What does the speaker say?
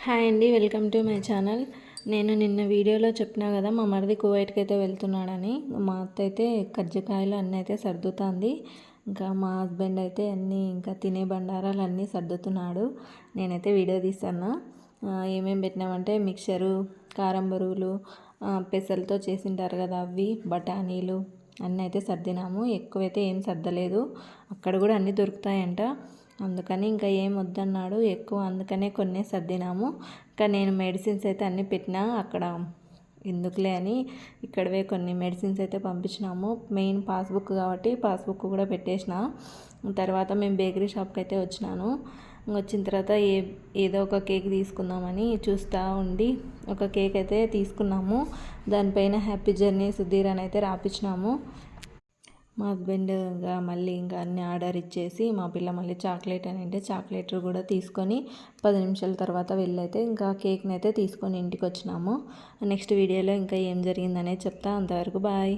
Hi అండి, welcome to my channel. నేను నిన్న వీడియోలో చెప్పినా కదా మా మరిది కువైట్కి అయితే వెళ్తున్నాడని. మా అత్త అయితే కజ్జికాయలు అన్నీ అయితే సర్దుతుంది. ఇంకా మా హస్బెండ్ అయితే అన్నీ ఇంకా తినే బండారాలు అన్నీ సర్దుతున్నాడు. నేనైతే వీడియో తీస్తాను. ఏమేమి పెట్టినామంటే మిక్చరు, కారం బరువులు, పెసలతో చేసింటారు కదా అవి, బఠానీలు అన్నీ అయితే సర్దినాము. ఎక్కువైతే ఏం సర్దలేదు. అక్కడ కూడా అన్నీ దొరుకుతాయంట, అందుకని ఇంకా ఏం వద్దన్నాడు ఎక్కువ, అందుకనే కొన్నే సర్దినాము. ఇంకా నేను మెడిసిన్స్ అయితే అన్నీ పెట్టినా అక్కడ, ఎందుకులే అని ఇక్కడవే కొన్ని మెడిసిన్స్ అయితే పంపించినాము. మెయిన్ పాస్బుక్ కాబట్టి పాస్బుక్ కూడా పెట్టేసిన. తర్వాత మేము బేకరీ షాప్కి అయితే వచ్చినాను. వచ్చిన తర్వాత ఏదో ఒక కేక్ తీసుకుందామని చూస్తూ ఉండి ఒక కేక్ అయితే తీసుకున్నాము. దానిపైన హ్యాపీ జర్నీ సుధీర్ అని అయితే రాపించినాము. మా హస్బెండ్గా మళ్ళీ ఇంకా అన్ని ఆర్డర్ ఇచ్చేసి మా పిల్ల మళ్ళీ చాక్లెట్ అని అంటే చాక్లెట్ కూడా తీసుకొని 10 నిమిషాల తర్వాత వెళ్ళైతే ఇంకా కేక్ని అయితే తీసుకొని ఇంటికి వచ్చినాము. నెక్స్ట్ వీడియోలో ఇంకా ఏం జరిగిందనేది చెప్తా. అంతవరకు బాయ్.